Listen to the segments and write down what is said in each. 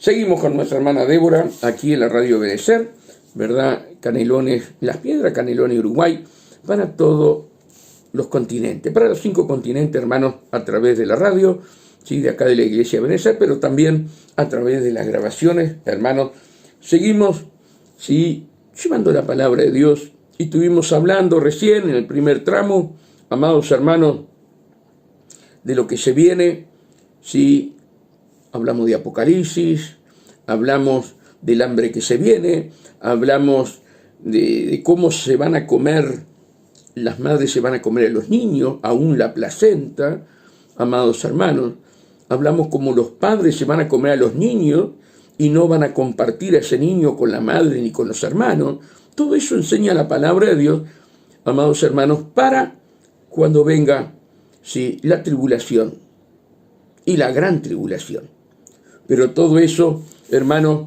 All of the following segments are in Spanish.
Seguimos con nuestra hermana Débora, aquí en la Radio Benecer, ¿verdad? Canelones, Las Piedras, Canelones, Uruguay, para todos los continentes, para los 5 continentes, hermanos, a través de la radio, ¿sí? De acá de la Iglesia Benecer, pero también a través de las grabaciones, hermanos. Seguimos, ¿sí? Llevando la palabra de Dios, y estuvimos hablando recién en el primer tramo, amados hermanos, de lo que se viene, ¿sí? Hablamos de Apocalipsis, hablamos del hambre que se viene, hablamos de cómo se van a comer, las madres se van a comer a los niños, aún la placenta, amados hermanos. Hablamos cómo los padres se van a comer a los niños y no van a compartir a ese niño con la madre ni con los hermanos. Todo eso enseña la palabra de Dios, amados hermanos, para cuando venga, ¿sí?, la tribulación y la gran tribulación. Pero todo eso, hermanos,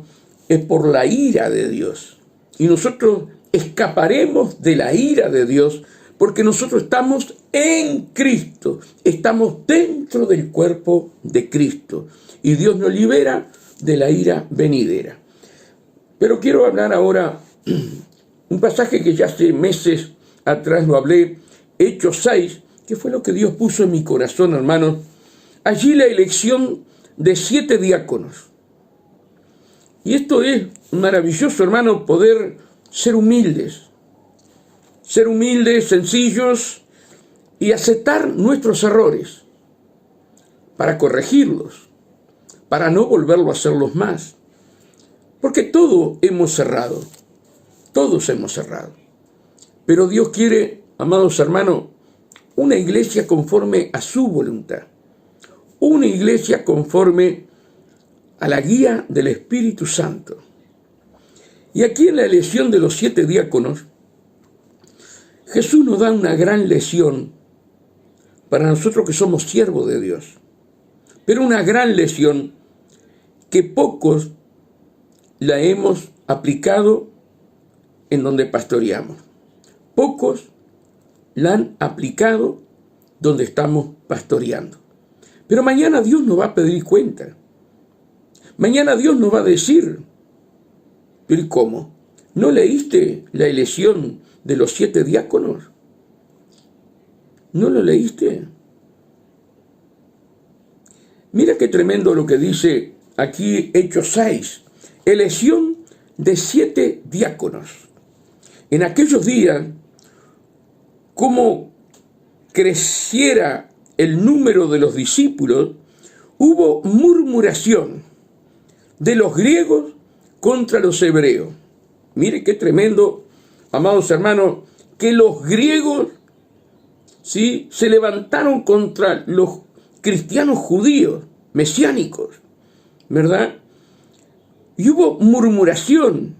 es por la ira de Dios. Y nosotros escaparemos de la ira de Dios porque nosotros estamos en Cristo. Estamos dentro del cuerpo de Cristo. Y Dios nos libera de la ira venidera. Pero quiero hablar ahora un pasaje que ya hace meses atrás lo hablé, Hechos 6, que fue lo que Dios puso en mi corazón, hermanos. Allí la elección de 7 diáconos. Y esto es maravilloso, hermano, poder ser humildes, sencillos y aceptar nuestros errores para corregirlos, para no volverlo a hacerlos más. Porque todos hemos errado, pero Dios quiere, amados hermanos, una iglesia conforme a su voluntad. Una iglesia conforme a la guía del Espíritu Santo. Y aquí en la elección de los 7 diáconos, Jesús nos da una gran lección para nosotros que somos siervos de Dios. Pero una gran lección que pocos la hemos aplicado en donde pastoreamos. Pocos la han aplicado donde estamos pastoreando. Pero mañana Dios nos va a pedir cuenta. Mañana Dios nos va a decir, ¿pero cómo? ¿No leíste la elección de los 7 diáconos? ¿No lo leíste? Mira qué tremendo lo que dice aquí Hechos 6. Elección de 7 diáconos. En aquellos días, como creciera el número de los discípulos, hubo murmuración de los griegos contra los hebreos. Mire qué tremendo, amados hermanos, que los griegos, ¿sí?, se levantaron contra los cristianos judíos, mesiánicos, ¿verdad? Y hubo murmuración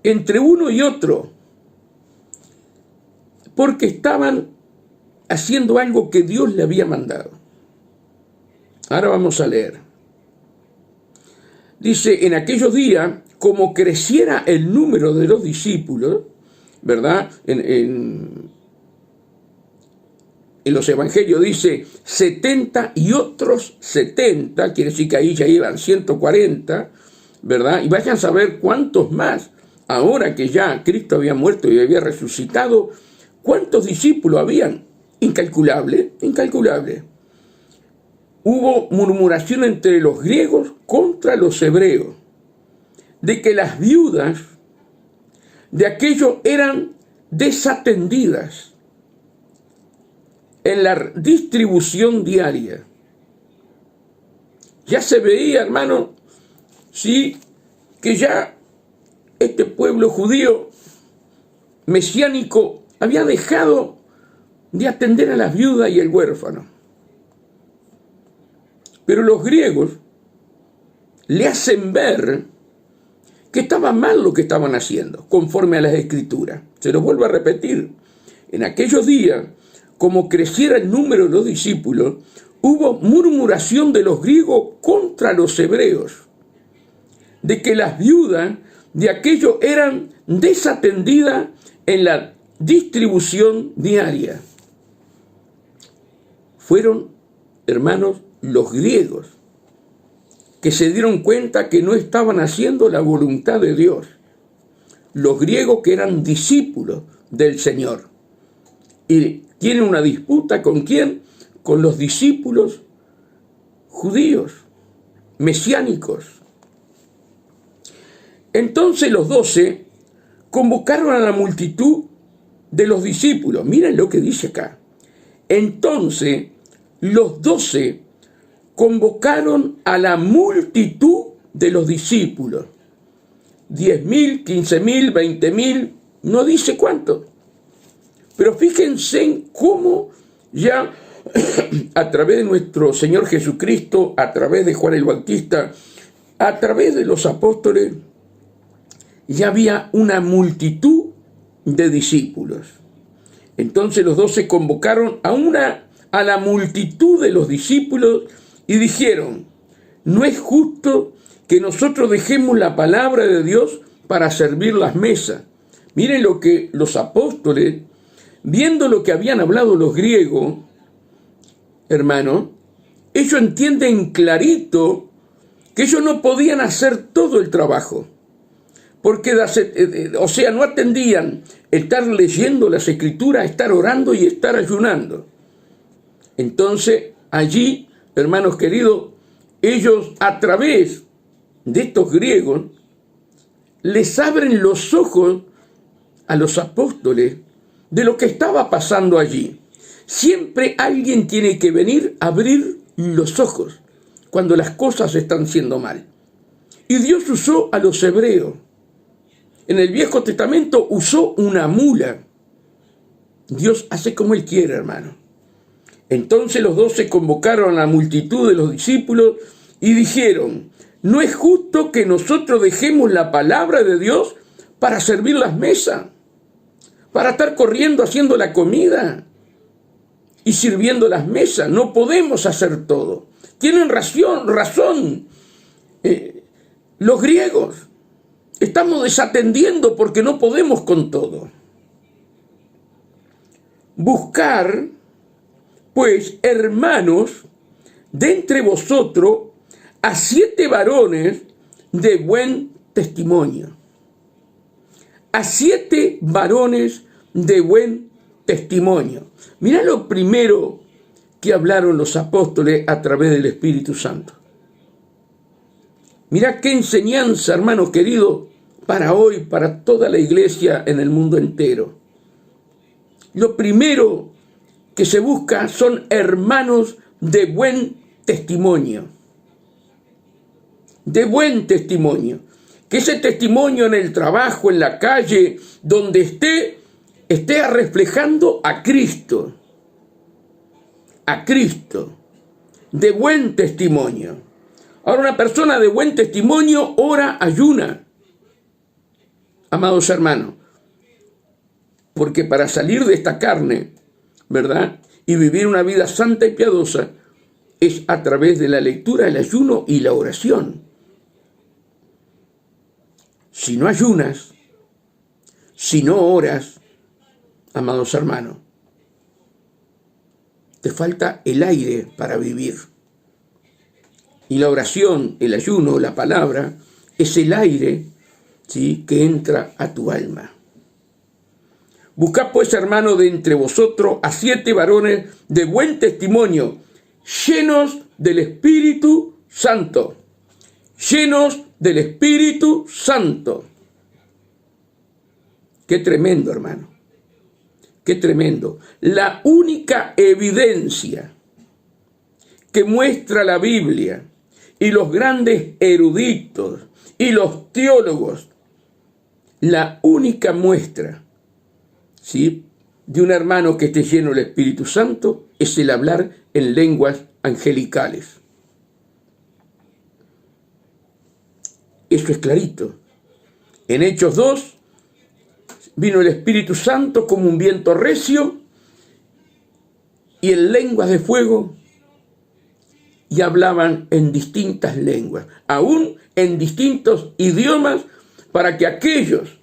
entre uno y otro, porque estaban haciendo algo que Dios le había mandado. Ahora vamos a leer. Dice, en aquellos días, como creciera el número de los discípulos, ¿verdad? En los evangelios dice 70 y otros 70, quiere decir que ahí ya iban 140, ¿verdad? Y vayan a saber cuántos más, ahora que ya Cristo había muerto y había resucitado, ¿cuántos discípulos habían? Incalculable. Hubo murmuración entre los griegos contra los hebreos, de que las viudas de aquellos eran desatendidas en la distribución diaria. Ya se veía, hermano, sí, que ya este pueblo judío mesiánico había dejado de atender a las viudas y el huérfano. Pero los griegos le hacen ver que estaba mal lo que estaban haciendo, conforme a las Escrituras. Se los vuelvo a repetir. En aquellos días, como creciera el número de los discípulos, hubo murmuración de los griegos contra los hebreos, de que las viudas de aquellos eran desatendidas en la distribución diaria. Fueron, hermanos, los griegos que se dieron cuenta que no estaban haciendo la voluntad de Dios. Los griegos que eran discípulos del Señor. Y tienen una disputa ¿con quién? Con los discípulos judíos, mesiánicos. Entonces los 12 convocaron a la multitud de los discípulos. Miren lo que dice acá. Entonces los 12 convocaron a la multitud de los discípulos. 10.000, 15.000, 20.000, no dice cuánto. Pero fíjense en cómo ya a través de nuestro Señor Jesucristo, a través de Juan el Bautista, a través de los apóstoles, ya había una multitud de discípulos. Entonces los 12 convocaron a la multitud de los discípulos y dijeron: no es justo que nosotros dejemos la palabra de Dios para servir las mesas. Miren lo que los apóstoles, viendo lo que habían hablado los griegos, hermano, ellos entienden clarito que ellos no podían hacer todo el trabajo. Porque, no atendían estar leyendo las escrituras, estar orando y estar ayunando. Entonces, allí, hermanos queridos, ellos a través de estos griegos les abren los ojos a los apóstoles de lo que estaba pasando allí. Siempre alguien tiene que venir a abrir los ojos cuando las cosas están siendo mal. Y Dios usó a los hebreos. En el Viejo Testamento usó una mula. Dios hace como Él quiere, hermano. Entonces los 12 convocaron a la multitud de los discípulos y dijeron: no es justo que nosotros dejemos la palabra de Dios para servir las mesas, para estar corriendo haciendo la comida y sirviendo las mesas. No podemos hacer todo. Tienen razón los griegos. Estamos desatendiendo porque no podemos con todo. Buscar, pues, hermanos, de entre vosotros a 7 varones de buen testimonio. A 7 varones de buen testimonio. Mirá lo primero que hablaron los apóstoles a través del Espíritu Santo. Mirá qué enseñanza, hermano querido, para hoy, para toda la iglesia en el mundo entero. Lo primero que se busca son hermanos de buen testimonio. De buen testimonio. Que ese testimonio en el trabajo, en la calle, donde esté reflejando a Cristo. A Cristo. De buen testimonio. Ahora, una persona de buen testimonio ora, ayuna. Amados hermanos, porque para salir de esta carne, ¿verdad?, y vivir una vida santa y piadosa, es a través de la lectura, el ayuno y la oración. Si no ayunas, si no oras, amados hermanos, te falta el aire para vivir. Y la oración, el ayuno, la palabra, es el aire, ¿sí?, que entra a tu alma. Buscad pues, hermano, de entre vosotros a 7 varones de buen testimonio, llenos del Espíritu Santo. Llenos del Espíritu Santo. Qué tremendo, hermano. Qué tremendo. La única evidencia que muestra la Biblia y los grandes eruditos y los teólogos, la única muestra, ¿sí?, de un hermano que esté lleno del Espíritu Santo es el hablar en lenguas angelicales. Eso es clarito. En Hechos 2 vino el Espíritu Santo como un viento recio y en lenguas de fuego, y hablaban en distintas lenguas, aún en distintos idiomas, para que aquellos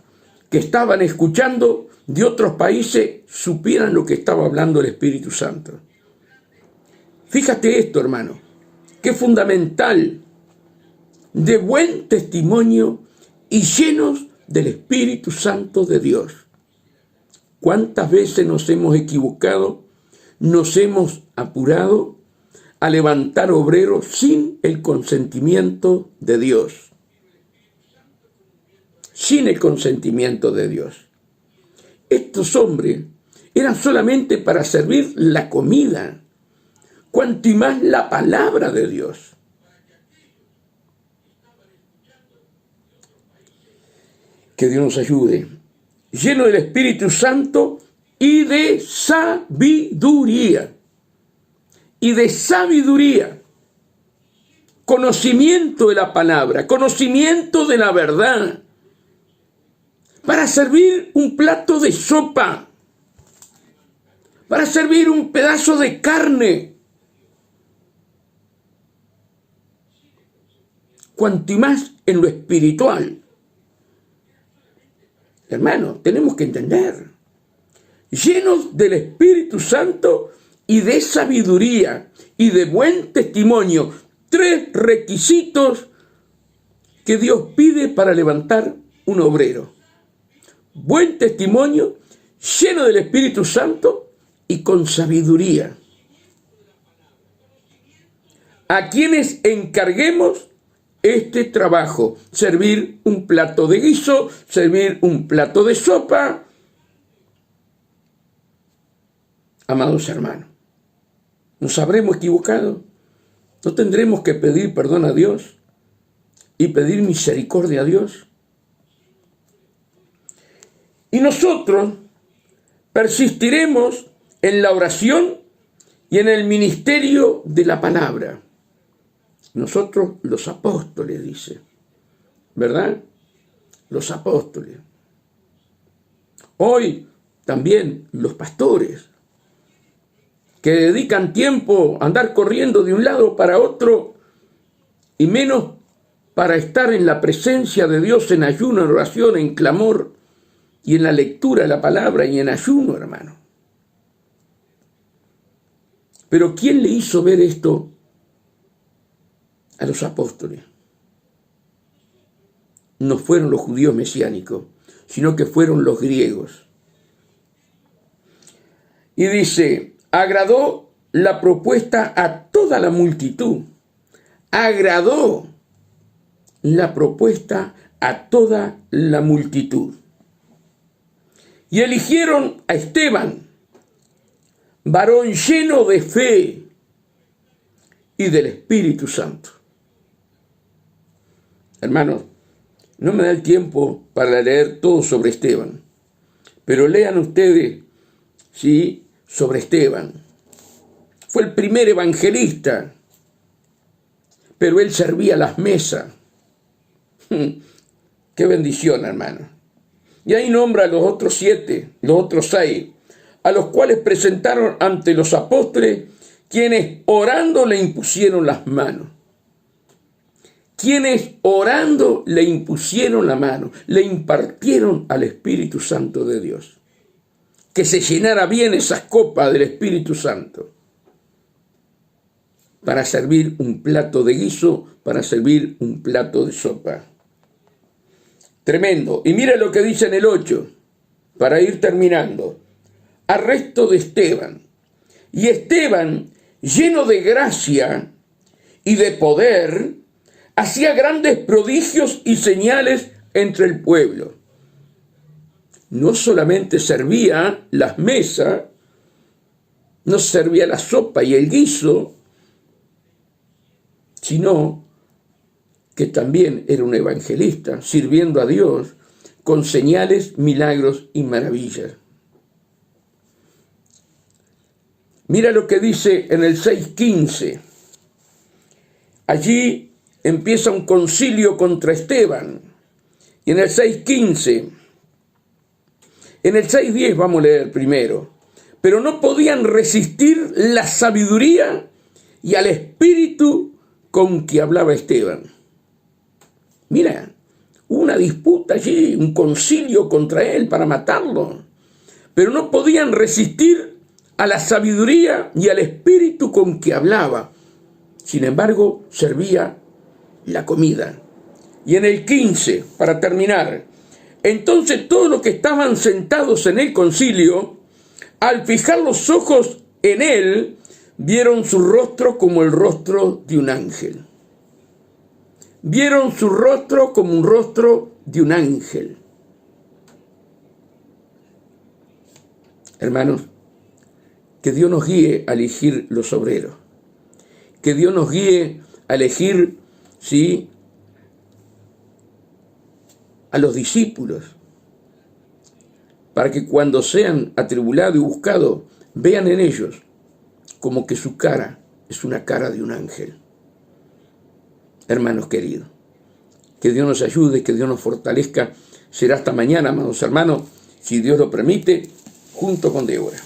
que estaban escuchando de otros países supieran lo que estaba hablando el Espíritu Santo. Fíjate esto, hermano, qué fundamental de buen testimonio y llenos del Espíritu Santo de Dios. ¿Cuántas veces nos hemos equivocado, nos hemos apurado a levantar obreros sin el consentimiento de Dios? Sin el consentimiento de Dios. Estos hombres eran solamente para servir la comida, cuanto y más la palabra de Dios. Que Dios nos ayude, lleno del Espíritu Santo y de sabiduría. Y de sabiduría. Conocimiento de la palabra, conocimiento de la verdad. Para servir un plato de sopa. Para servir un pedazo de carne. Cuanto y más en lo espiritual. Hermano, tenemos que entender, llenos del Espíritu Santo y de sabiduría y de buen testimonio, 3 requisitos que Dios pide para levantar un obrero. Buen testimonio, lleno del Espíritu Santo y con sabiduría. A quienes encarguemos este trabajo, servir un plato de guiso, servir un plato de sopa. Amados hermanos, ¿nos habremos equivocado? ¿No tendremos que pedir perdón a Dios y pedir misericordia a Dios? Y nosotros persistiremos en la oración y en el ministerio de la palabra. Nosotros, los apóstoles, dice, ¿verdad? Los apóstoles. Hoy también los pastores, que dedican tiempo a andar corriendo de un lado para otro y menos para estar en la presencia de Dios en ayuno, en oración, en clamor y en la lectura de la palabra y en ayuno, hermano. Pero ¿quién le hizo ver esto a los apóstoles? No fueron los judíos mesiánicos, sino que fueron los griegos. Y dice, agradó la propuesta a toda la multitud. Agradó la propuesta a toda la multitud. Y eligieron a Esteban, varón lleno de fe y del Espíritu Santo. Hermanos, no me da el tiempo para leer todo sobre Esteban, pero lean ustedes, ¿sí?, sobre Esteban. Fue el primer evangelista, pero él servía las mesas. Qué bendición, hermano. Y ahí nombra a los otros 7, los otros 6, a los cuales presentaron ante los apóstoles, quienes orando le impusieron las manos. Quienes orando le impusieron la mano, le impartieron al Espíritu Santo de Dios. Que se llenara bien esas copas del Espíritu Santo. Para servir un plato de guiso, para servir un plato de sopa. Tremendo. Y mira lo que dice en el 8, para ir terminando. Arresto de Esteban. Y Esteban, lleno de gracia y de poder, hacía grandes prodigios y señales entre el pueblo. No solamente servía las mesas, no servía la sopa y el guiso, sino que también era un evangelista, sirviendo a Dios con señales, milagros y maravillas. Mira lo que dice en el 6:15. Allí empieza un concilio contra Esteban. Y en el 6:15, en el 6:10 vamos a leer primero. Pero no podían resistir la sabiduría y al espíritu con que hablaba Esteban. Mira, hubo una disputa allí, un concilio contra él para matarlo. Pero no podían resistir a la sabiduría y al espíritu con que hablaba. Sin embargo, servía la comida. Y en el 15, para terminar, entonces todos los que estaban sentados en el concilio, al fijar los ojos en él, vieron su rostro como el rostro de un ángel. Vieron su rostro como un rostro de un ángel. Hermanos, que Dios nos guíe a elegir los obreros. Que Dios nos guíe a elegir, ¿sí?, a los discípulos, para que cuando sean atribulados y buscados, vean en ellos como que su cara es una cara de un ángel. Hermanos queridos, que Dios nos ayude, que Dios nos fortalezca. Será hasta mañana, amados hermanos, si Dios lo permite, junto con Débora.